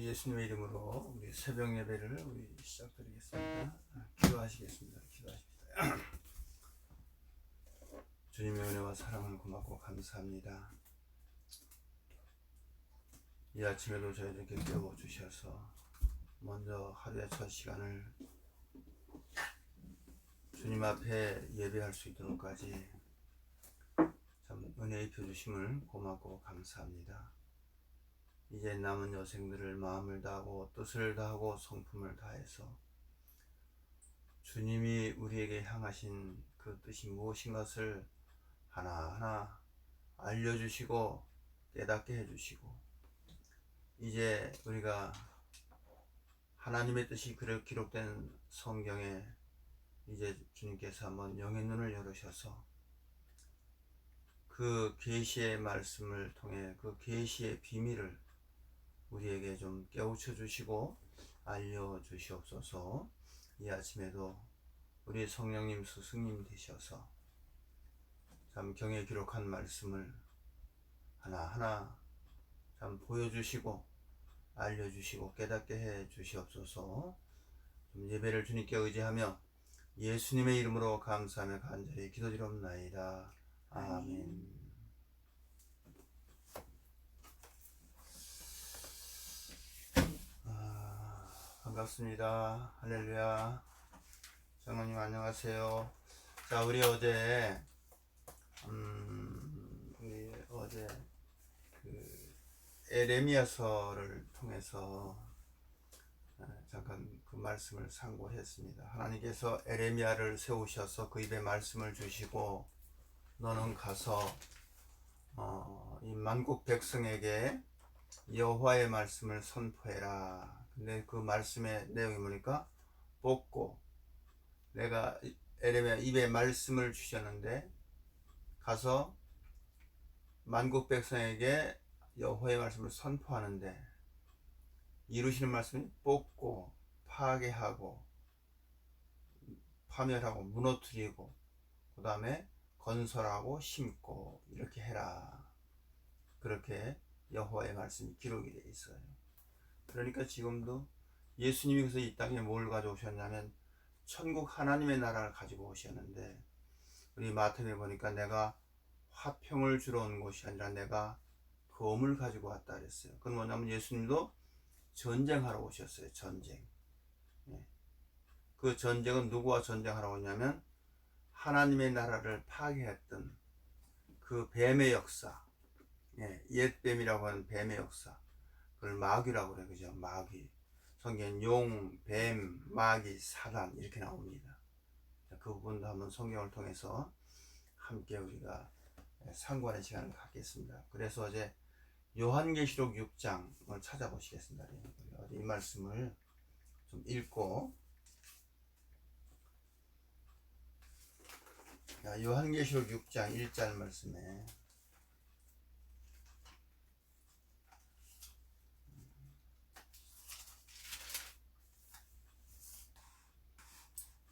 예수님의 이름으로 우리 새벽 예배를 우리 시작드리겠습니다. 기도하시겠습니다. 기도하십시다. 주님의 은혜와 사랑을 고맙고 감사합니다. 이 아침에도 저희들께 깨워주셔서 먼저 하루의 첫 시간을 주님 앞에 예배할 수 있도록까지 참 은혜 입혀주심을 고맙고 감사합니다. 이제 남은 여생들을 마음을 다하고 뜻을 다하고 성품을 다해서 주님이 우리에게 향하신 그 뜻이 무엇인 것을 하나하나 알려주시고 깨닫게 해주시고, 이제 우리가 하나님의 뜻이 기록된 성경에 이제 주님께서 한번 영의 눈을 열으셔서 그 계시의 말씀을 통해 그 계시의 비밀을 우리에게 좀 깨우쳐 주시고 알려주시옵소서. 이 아침에도 우리 성령님 스승님 되셔서 참 경에 기록한 말씀을 하나하나 참 보여주시고 알려주시고 깨닫게 해 주시옵소서. 좀 예배를 주님께 의지하며 예수님의 이름으로 감사하며 간절히 기도드리옵나이다. 아멘. 반갑습니다. 할렐루야. 장로님 안녕하세요. 자, 우리 어제 그 에레미야서를 통해서 잠깐 그 말씀을 상고했습니다. 하나님께서 에레미야를 세우셔서 그 입에 말씀을 주시고 너는 가서 이 만국 백성에게 여호와의 말씀을 선포해라. 근데 그 말씀의 내용이 뭐니까 뽑고, 내가 에레미야 입에 말씀을 주셨는데 가서 만국 백성에게 여호와의 말씀을 선포하는데 이루시는 말씀이 뽑고 파괴하고 파멸하고 무너뜨리고 그 다음에 건설하고 심고 이렇게 해라. 그렇게 여호와의 말씀이 기록이 되어 있어요. 그러니까 지금도 예수님이 그래서 이 땅에 뭘 가져오셨냐면 천국 하나님의 나라를 가지고 오셨는데, 우리 마태복음에 보니까 내가 화평을 주러 온 것이 아니라 내가 검을 가지고 왔다 그랬어요. 그건 뭐냐면 예수님도 전쟁하러 오셨어요. 전쟁. 그 전쟁은 누구와 전쟁하러 오냐면 하나님의 나라를 파괴했던 그 뱀의 역사, 옛뱀이라고 하는 뱀의 역사, 그걸 마귀라고 그래요. 그죠? 마귀. 성경 용, 뱀, 마귀, 사단 이렇게 나옵니다. 그 부분도 한번 성경을 통해서 함께 우리가 상고하는 시간을 갖겠습니다. 그래서 어제 요한계시록 6장을 찾아보시겠습니다. 이 말씀을 좀 읽고, 요한계시록 6장 1절 말씀에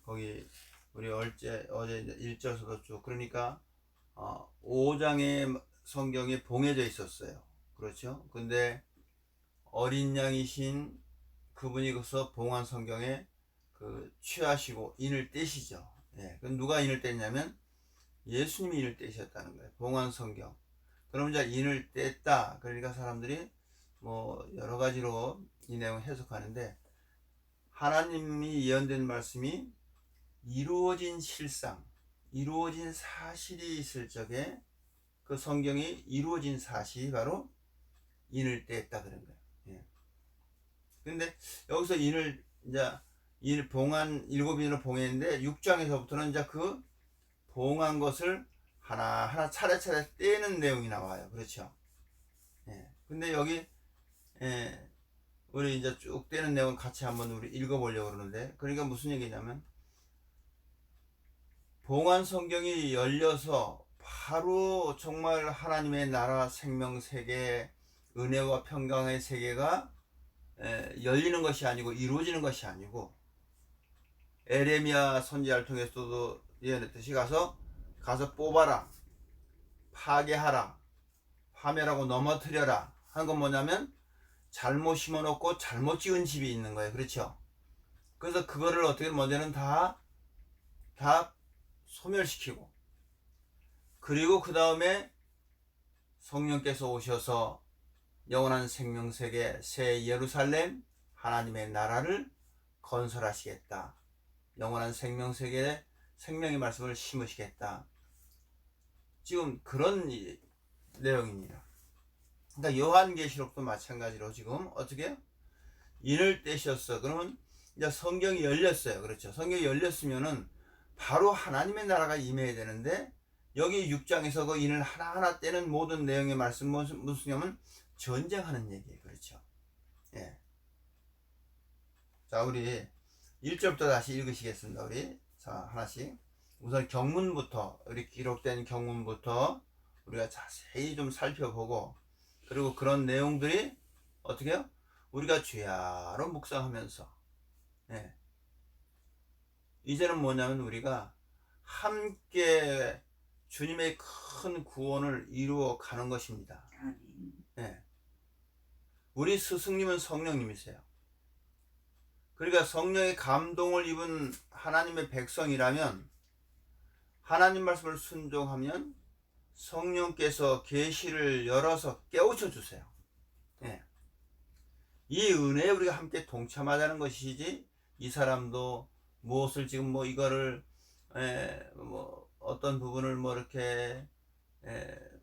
거기 우리 어제 1절에서도 쭉, 그러니까 5장의 성경에 봉해져 있었어요. 그렇죠? 근데 어린 양이신 그분이 거기서 봉한 성경에 그 취하시고 인을 떼시죠. 그럼 누가 인을 뗐냐면 예수님이 인을 떼셨다는 거예요. 봉한 성경. 그럼 이제 인을 뗐다. 그러니까 사람들이 뭐 여러 가지로 이 내용을 해석하는데, 하나님이 예언된 말씀이 이루어진 실상, 이루어진 사실이 있을 적에 그 성경이 이루어진 사실이 바로 인을 뗐다 그런 거예요. 근데 여기서 인을 봉한 7인으로 봉했는데 6장에서부터는 이제 그 봉한 것을 하나하나 차례차례 떼는 내용이 나와요. 그렇죠? 근데 여기 우리 이제 쭉 떼는 내용 같이 한번 우리 읽어보려고 그러는데, 그러니까 무슨 얘기냐면 봉한 성경이 열려서 바로 정말 하나님의 나라 생명 세계, 은혜와 평강의 세계가 열리는 것이 아니고 이루어지는 것이 아니고, 에레미야 선지자를 통해서도 예언했듯이 가서 뽑아라, 파괴하라, 파멸하고 넘어뜨려라 하는 건 뭐냐면 잘못 심어놓고 잘못 지은 집이 있는 거예요. 그렇죠? 그래서 그거를 어떻게 먼저는 다 소멸시키고, 그리고 그 다음에 성령께서 오셔서 영원한 생명세계 새 예루살렘 하나님의 나라를 건설하시겠다. 영원한 생명세계에 생명의 말씀을 심으시겠다. 지금 그런 내용입니다. 그러니까 요한계시록도 마찬가지로 지금 어떻게 해요? 인을 떼셨어. 그러면 이제 성경이 열렸어요. 그렇죠? 성경이 열렸으면은 바로 하나님의 나라가 임해야 되는데, 여기 6장에서 그 인을 하나하나 떼는 모든 내용의 말씀 무슨냐면 전쟁하는 얘기예요. 그렇죠? 예. 자, 우리 1절부터 다시 읽으시겠습니다. 우리 자, 하나씩. 우선 경문부터, 우리 기록된 경문부터 우리가 자세히 좀 살펴보고, 그리고 그런 내용들이 어떻게 해요? 우리가 죄야로 묵상하면서, 예. 이제는 뭐냐면 우리가 함께 주님의 큰 구원을 이루어 가는 것입니다. 예. 우리 스승님은 성령님이세요. 그러니까 성령의 감동을 입은 하나님의 백성이라면, 하나님 말씀을 순종하면 성령께서 계시를 열어서 깨우쳐 주세요. 예. 이 은혜에 우리가 함께 동참하자는 것이지, 이 사람도 무엇을 지금 뭐 이거를 뭐 어떤 부분을 뭐 이렇게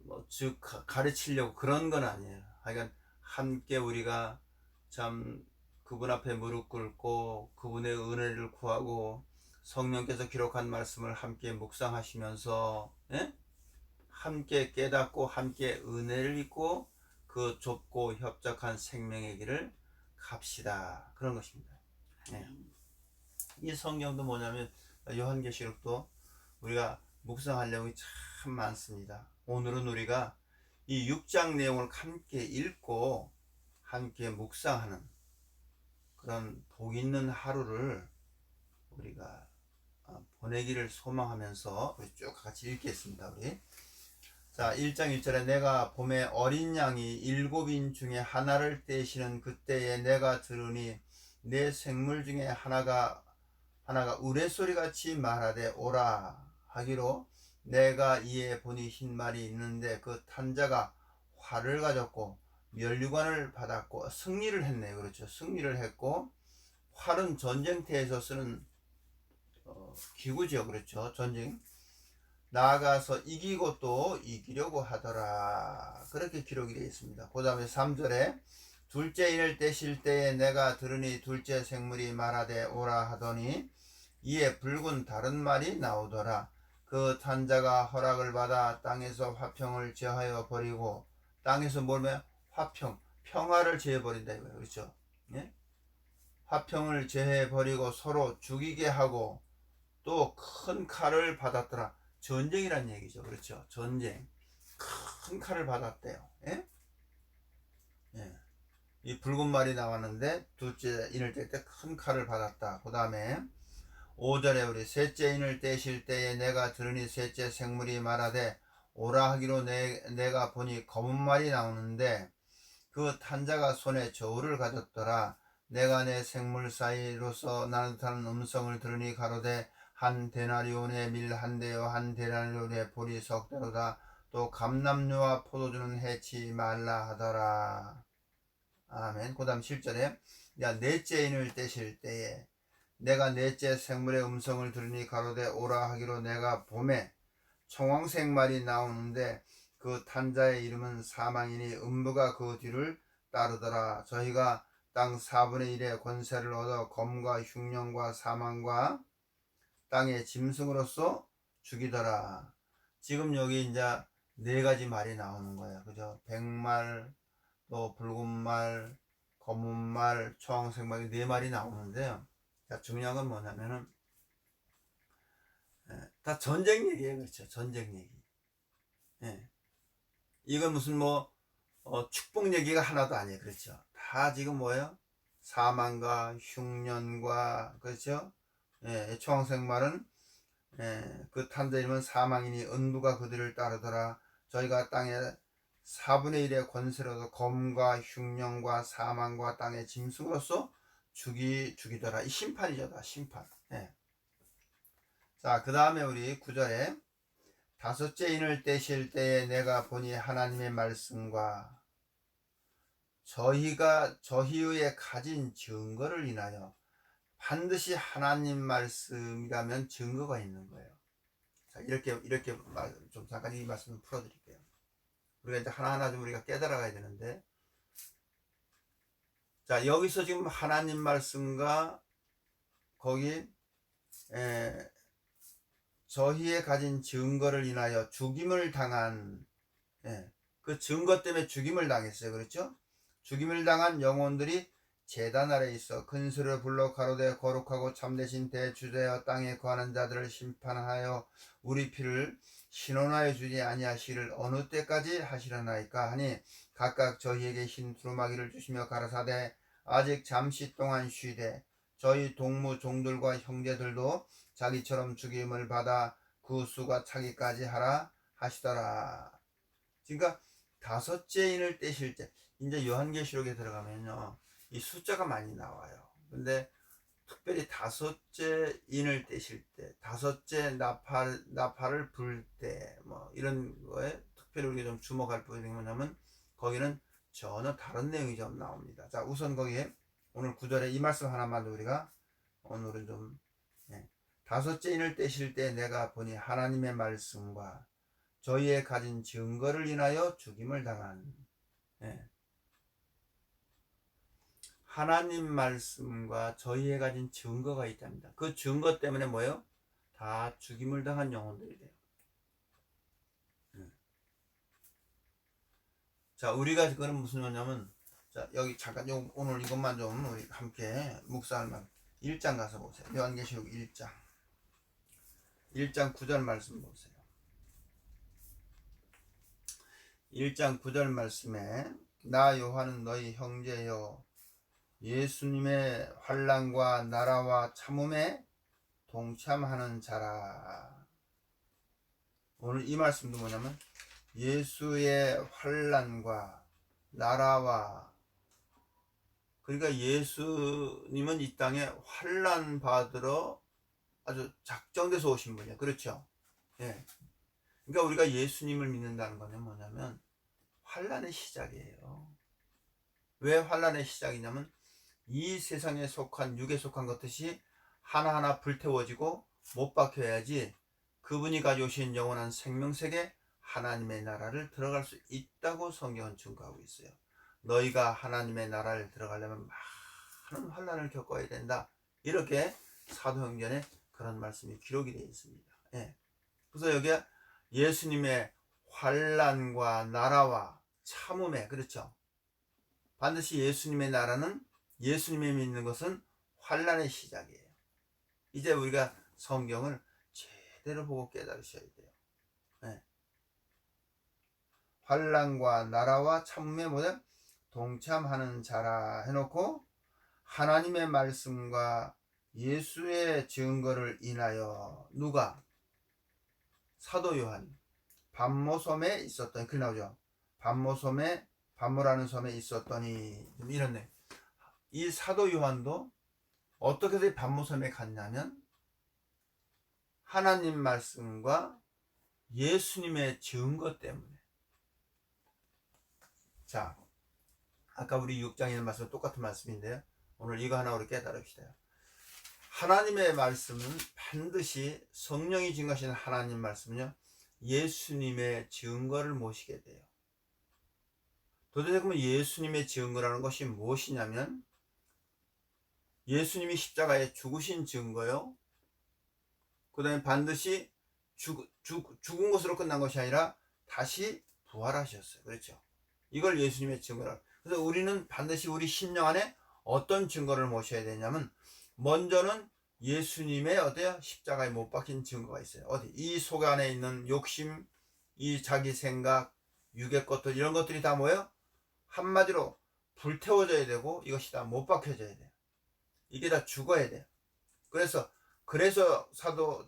뭐 즉 가르치려고 그런 건 아니에요. 하여간 함께 우리가 참 그분 앞에 무릎 꿇고 그분의 은혜를 구하고 성령께서 기록한 말씀을 함께 묵상하시면서, 예? 함께 깨닫고 함께 은혜를 입고 그 좁고 협착한 생명의 길을 갑시다. 그런 것입니다. 예. 이 성경도 뭐냐면 요한계시록도 우리가 묵상할 내용이 참 많습니다. 오늘은 우리가 이 6장 내용을 함께 읽고 함께 묵상하는 그런 복 있는 하루를 우리가 보내기를 소망하면서 우리 쭉 같이 읽겠습니다. 우리 자, 1장 1절에 내가 봄에 어린 양이 7인 중에 하나를 떼시는 그때에 내가 들으니 내 생물 중에 하나가 우레소리같이 말하되 오라 하기로, 내가 이에 보니 흰 말이 있는데 그 탄자가 활을 가졌고 면류관을 받았고, 승리를 했네요. 그렇죠? 승리를 했고, 활은 전쟁터에서 쓰는 기구죠. 그렇죠? 전쟁. 나아가서 이기고 또 이기려고 하더라. 그렇게 기록이 되어 있습니다. 그 다음에 3절에 둘째 인을 떼실 때에 내가 들으니 둘째 생물이 말하되 오라 하더니 이에 붉은 다른 말이 나오더라. 그 탄자가 허락을 받아 땅에서 화평을 제하여 버리고, 땅에서 뭐면 화평, 평화를 제해 버린다 이거예요. 그렇죠? 예? 화평을 제해 버리고 서로 죽이게 하고 또 큰 칼을 받았더라. 전쟁이란 얘기죠. 그렇죠? 전쟁. 큰 칼을 받았대요. 예? 예. 이 붉은 말이 나왔는데 둘째 인을 뗄 때 큰 칼을 받았다. 그 다음에 5절에 우리 셋째 인을 떼실 때에 내가 들으니 셋째 생물이 말하되 오라 하기로 내가 보니 검은 말이 나오는데 그 탄자가 손에 저울을 가졌더라. 내가 내 생물 사이로서 나타나는 음성을 들으니 가로되 한 데나리온의 밀 한 대요 한 데나리온의 보리 석 대로다. 또 감람류와 포도주는 해치 말라 하더라. 아멘. 그 다음 7절에 넷째 인을 떼실 때에 내가 넷째 생물의 음성을 들으니 가로되 오라 하기로 내가 봄에 청황색 말이 나오는데 그 탄자의 이름은 사망이니 음부가 그 뒤를 따르더라. 저희가 땅 4분의 1의 권세를 얻어 검과 흉년과 사망과 땅의 짐승으로서 죽이더라. 지금 여기 이제 네 가지 말이 나오는 거예요. 그죠? 백말, 또 붉은 말, 검은 말, 청황색 말이 네 말이 나오는데요. 자, 중요한 건 뭐냐면은 다 전쟁 얘기예요. 그렇죠? 전쟁 얘기. 예. 이건 무슨 뭐 축복 얘기가 하나도 아니에요. 그렇죠? 다 지금 뭐예요? 사망과 흉년과, 그렇죠? 예, 초황색 말은 그 탄자 이름은 사망이니 은부가 그들을 따르더라. 저희가 땅에 4분의 1의 권세로도 검과 흉령과 사망과 땅의 짐승으로서 죽이더라. 이 심판이죠. 다 심판. 예. 자, 그 다음에 우리 9절에 다섯째 인을 떼실 때에 내가 보니 하나님의 말씀과 저희의 가진 증거를 인하여, 반드시 하나님 말씀이라면 증거가 있는 거예요. 자, 이렇게 좀 잠깐 이 말씀을 풀어드릴게요. 우리가 이제 하나하나 좀 우리가 깨달아가야 되는데, 자, 여기서 지금 하나님 말씀과 거기 저희의 가진 증거를 인하여 죽임을 당한, 그 증거 때문에 죽임을 당했어요. 그렇죠? 죽임을 당한 영혼들이 제단 아래 있어 큰 소리를 불러 가로되 거룩하고 참되신 대주제여 땅에 거하는 자들을 심판하여 우리 피를 신원하여 주지 아니하시기를 어느 때까지 하시려나이까 하니, 각각 저희에게 흰 두루마기를 주시며 가라사대 아직 잠시 동안 쉬되 저희 동무 종들과 형제들도 자기처럼 죽임을 받아 그 수가 차기까지 하라 하시더라. 그러니까 다섯째 인을 떼실 때, 이제 요한계시록에 들어가면요 이 숫자가 많이 나와요. 근데 특별히 다섯째 인을 떼실 때, 다섯째 나팔을 불 때, 뭐 이런 거에 특별히 우리가 좀 주목할 부분이 뭐냐면, 거기는 전혀 다른 내용이 좀 나옵니다. 자, 우선 거기에 오늘 9절에 이 말씀 하나만 우리가 오늘은 좀, 다섯째 인을 떼실 때 내가 보니 하나님의 말씀과 저희의 가진 증거를 인하여 죽임을 당한, 하나님 말씀과 저희의 가진 증거가 있답니다. 그 증거 때문에 뭐예요? 다 죽임을 당한 영혼들이 돼요. 자, 우리가 그거는 무슨 말이냐면, 자, 여기 잠깐 오늘 이것만 좀 우리 함께 묵상할만. 1장 가서 보세요. 요한계시록 1장 9절 말씀 보세요. 1장 9절 말씀에 나 요한은 너희 형제여 예수님의 환난과 나라와 참음에 동참하는 자라. 오늘 이 말씀도 뭐냐면, 예수의 환난과 나라와, 그러니까 예수님은 이 땅에 환난 받으러 아주 작정돼서 오신 분이에요. 그렇죠? 예. 그러니까 우리가 예수님을 믿는다는 거는 뭐냐면 환난의 시작이에요. 왜 환난의 시작이냐면, 이 세상에 속한, 육에 속한 것들이 하나하나 불태워지고 못 박혀야지 그분이 가져오신 영원한 생명세계 하나님의 나라를 들어갈 수 있다고 성경은 증거하고 있어요. 너희가 하나님의 나라를 들어가려면 많은 환난을 겪어야 된다. 이렇게 사도행전에 그런 말씀이 기록이 되어 있습니다. 그래서 여기에 예수님의 환난과 나라와 참음에, 그렇죠? 반드시 예수님의 나라는, 예수님이 믿는 것은 환난의 시작이에요. 이제 우리가 성경을 제대로 보고 깨달으셔야 돼요. 환난과 나라와 참음에 뭐냐? 동참하는 자라 해놓고, 하나님의 말씀과 예수의 증거를 인하여, 누가? 사도 요한 밤모섬에 있었더니, 그 나오죠. 밤모라는 섬에 있었더니, 이렇네. 이 사도 요한도 어떻게 해서 밤모섬에 갔냐면, 하나님 말씀과 예수님의 증거 때문에. 자, 아까 우리 6장에 있는 말씀 똑같은 말씀인데요, 오늘 이거 하나 우리 깨달읍시다. 하나님의 말씀은 반드시, 성령이 증거하시는 하나님 말씀은요 예수님의 증거를 모시게 돼요. 도대체 그러면 예수님의 증거라는 것이 무엇이냐면, 예수님이 십자가에 죽으신 증거요, 그 다음에 반드시 죽은 것으로 끝난 것이 아니라 다시 부활하셨어요. 그렇죠? 이걸 예수님의 증거라. 그래서 우리는 반드시 우리 심령 안에 어떤 증거를 모셔야 되냐면, 먼저는 예수님의 어때요? 십자가에 못 박힌 증거가 있어요. 어디? 이 속 안에 있는 욕심, 이 자기 생각, 육의 것들, 이런 것들이 다 뭐예요? 한마디로 불태워져야 되고, 이것이 다 못 박혀져야 돼요. 이게 다 죽어야 돼요. 그래서 사도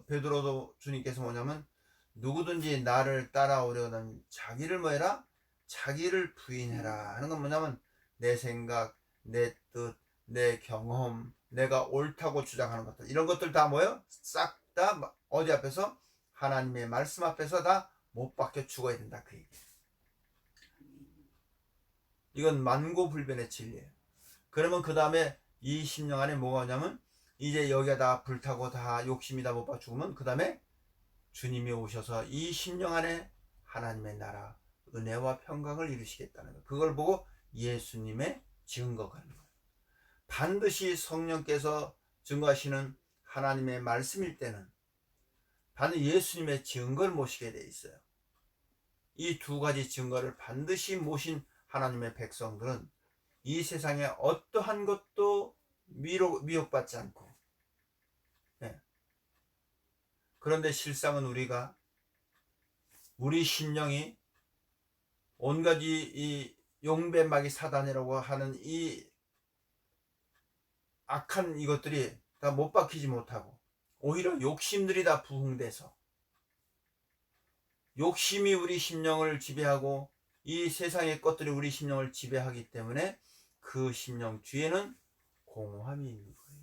베드로도 주님께서 뭐냐면, 누구든지 나를 따라오려는 자기를 뭐해라? 자기를 부인해라 하는 건 뭐냐면 내 생각, 내 뜻, 내 경험, 내가 옳다고 주장하는 것들, 이런 것들 다 뭐예요? 싹 다 어디 앞에서? 하나님의 말씀 앞에서 다 못 박혀 죽어야 된다, 그 얘기. 이건 만고불변의 진리예요. 그러면 그 다음에 이 심령 안에 뭐가 오냐면 이제 여기가 다 불타고 다 욕심이 다 못 박혀 죽으면 그 다음에 주님이 오셔서 이 심령 안에 하나님의 나라, 은혜와 평강을 이루시겠다는 거예요. 그걸 보고 예수님의 증거가 있는 거예요. 반드시 성령께서 증거하시는 하나님의 말씀일 때는 반드시 예수님의 증거를 모시게 돼 있어요. 이 두 가지 증거를 반드시 모신 하나님의 백성들은 이 세상에 어떠한 것도 미혹받지 않고, 네. 그런데 실상은 우리가 우리 심령이 온갖 이 용배마귀 사단이라고 하는 이 악한 이것들이 다 못 박히지 못하고 오히려 욕심들이 다 부흥돼서 욕심이 우리 심령을 지배하고 이 세상의 것들이 우리 심령을 지배하기 때문에 그 심령 뒤에는 공허함이 있는 거예요.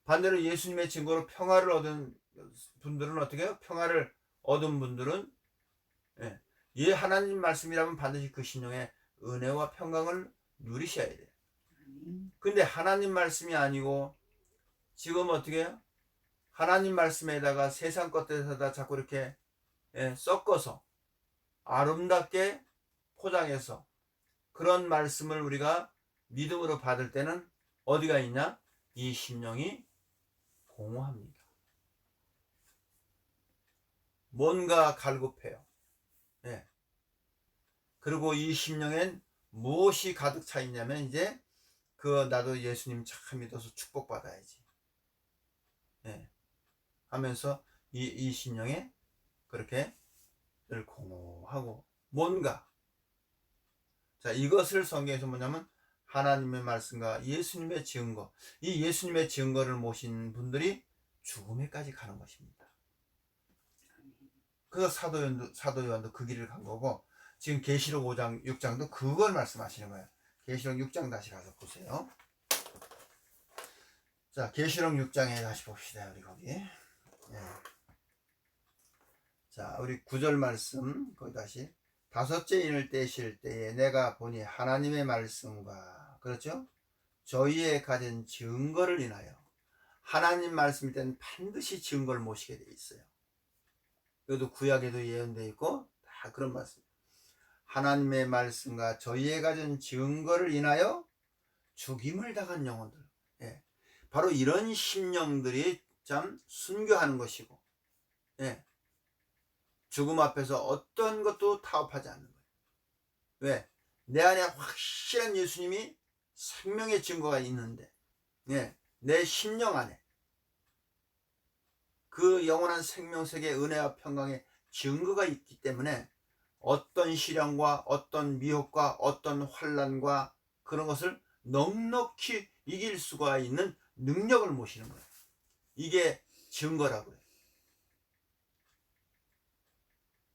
반대로 예수님의 증거로 평화를 얻은 분들은 어떻게 해요? 평화를 얻은 분들은 예, 하나님 말씀이라면 반드시 그 심령에 은혜와 평강을 누리셔야 돼요. 근데 하나님 말씀이 아니고 지금 어떻게 해요? 하나님 말씀에다가 세상 것들에다 자꾸 이렇게 섞어서 아름답게 포장해서 그런 말씀을 우리가 믿음으로 받을 때는 어디가 있냐? 이 심령이 공허합니다. 뭔가 갈급해요. 예. 그리고 이 심령엔 무엇이 가득 차 있냐면 이제 나도 예수님 참 믿어서 축복받아야지. 예. 하면서 이 심령에 그렇게 늘 공허하고 뭔가. 자, 이것을 성경에서 뭐냐면 하나님의 말씀과 예수님의 증거, 이 예수님의 증거를 모신 분들이 죽음에까지 가는 것입니다. 그래서 사도 요한도 그 길을 간 거고, 지금 계시록 5장 6장도 그걸 말씀하시는 거예요. 계시록 6장 다시 가서 보세요. 자, 계시록 6장에 다시 봅시다. 우리 거기. 예. 자, 우리 9절 말씀 거기 다시. 다섯째 인을 떼실 때에 내가 보니 하나님의 말씀과, 그렇죠? 저희의 가진 증거를 인하여, 하나님 말씀일 때는 반드시 증거를 모시게 돼 있어요. 이것도 구약에도 예언되어 있고 다 그런 말씀. 하나님의 말씀과 저희의 가진 증거를 인하여 죽임을 당한 영혼들. 예. 바로 이런 심령들이 참 순교하는 것이고, 예. 죽음 앞에서 어떤 것도 타협하지 않는 거예요. 왜? 내 안에 확실한 예수님이 생명의 증거가 있는데, 예. 내 심령 안에 그 영원한 생명세계 은혜와 평강의 증거가 있기 때문에 어떤 시련과 어떤 미혹과 어떤 환난과 그런 것을 넉넉히 이길 수가 있는 능력을 모시는 거예요. 이게 증거라고요.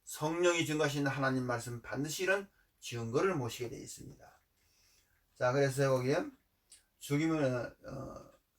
성령이 증거하시는 하나님 말씀 반드시 이런 증거를 모시게 되어 있습니다. 자, 그래서 거기에 죽임을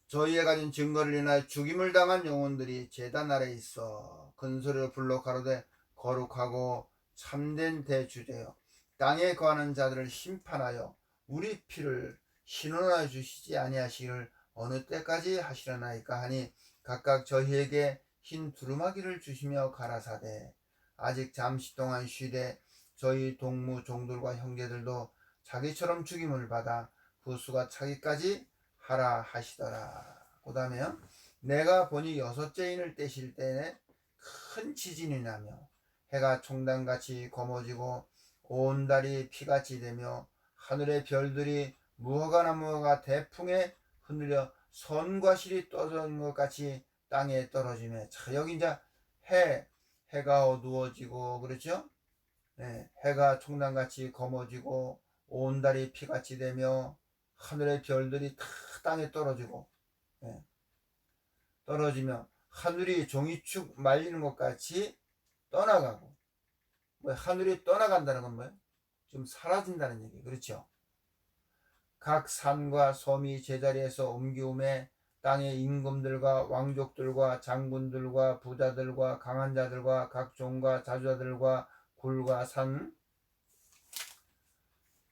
저희의 가진 증거를 인하여 죽임을 당한 영혼들이 제단 아래 있어 큰 소리로 불러 가로되 거룩하고 참된 대주제여 땅에 거하는 자들을 심판하여 우리 피를 신원하여 주시지 아니하시기를 어느 때까지 하시려나이까 하니 각각 저희에게 흰 두루마기를 주시며 가라사대 아직 잠시 동안 쉬되 저희 동무 종들과 형제들도 자기처럼 죽임을 받아 그 수가 차기까지 하라 하시더라. 그 다음에 내가 보니 여섯째 인을 떼실 때에 큰 지진이 나며 해가 총단같이 검어지고 온 달이 피같이 되며 하늘의 별들이 무화과나무가 대풍에 흔들려 선과 실이 떨어진 것 같이 땅에 떨어지며, 자, 여기 이제 해가 어두워지고, 그렇죠? 네, 해가 총단같이 검어지고 온 달이 피같이 되며 하늘의 별들이 다 땅에 떨어지고, 네, 떨어지며 하늘이 종이축 말리는 것 같이 떠나가고, 하늘이 떠나간다는 건 뭐예요? 좀 사라진다는 얘기. 그렇죠? 각 산과 섬이 제자리에서 옮기움에 땅의 임금들과 왕족들과 장군들과 부자들과 강한 자들과 각 종과 자주자들과 굴과 산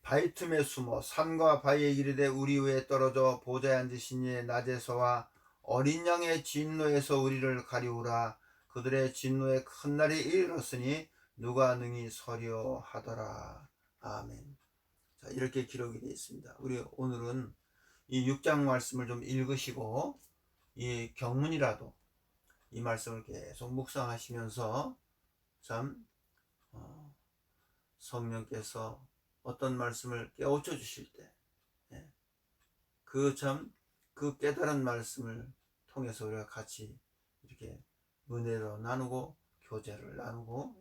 바위 틈에 숨어 산과 바위에 이르되 우리 위에 떨어져 보좌에 앉으신 이의 낮에서와 어린 양의 진노에서 우리를 가리우라. 그들의 진노의 큰 날이 이르렀으니 누가 능히 서려 하더라. 아멘. 자, 이렇게 기록이 되어 있습니다. 우리 오늘은 이 6장 말씀을 좀 읽으시고 이 경문이라도 이 말씀을 계속 묵상하시면서 참 성령께서 어떤 말씀을 깨우쳐 주실 때 그 깨달은 말씀을 통해서 우리가 같이 이렇게 은혜로 나누고 교제를 나누고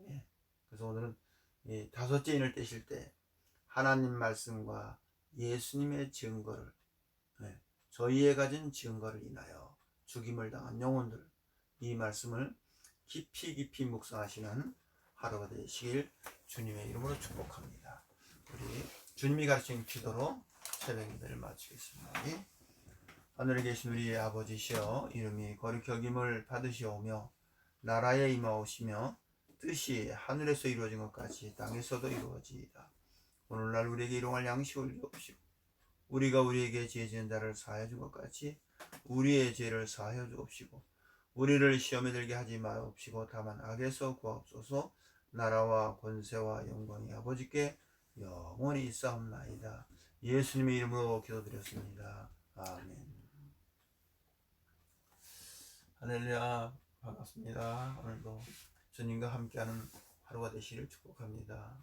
그래서 오늘은 이 다섯째 인을 떼실 때 하나님 말씀과 예수님의 증거를 저희의 가진 증거를 인하여 죽임을 당한 영혼들 이 말씀을 깊이 묵상하시는 하루가 되시길 주님의 이름으로 축복합니다. 우리 주님이 가르친 기도로 새벽 예배를 마치겠습니다. 하늘에 계신 우리 아버지시여 이름이 거룩히 여김을 받으시오며 나라에 임하오시며 뜻이 하늘에서 이루어진 것 같이 땅에서도 이루어지이다. 오늘날 우리에게 일용할 양식을 주옵시고 우리가 우리에게 죄 지은 자를 사하여 준 것 같이 우리의 죄를 사하여 주옵시고 우리를 시험에 들게 하지 마옵시고 다만 악에서 구하옵소서. 나라와 권세와 영광이 아버지께 영원히 있사옵나이다. 예수님의 이름으로 기도드렸습니다. 아멘. 할렐루야. 반갑습니다. 오늘도 주님과 함께하는 하루가 되시기를 축복합니다.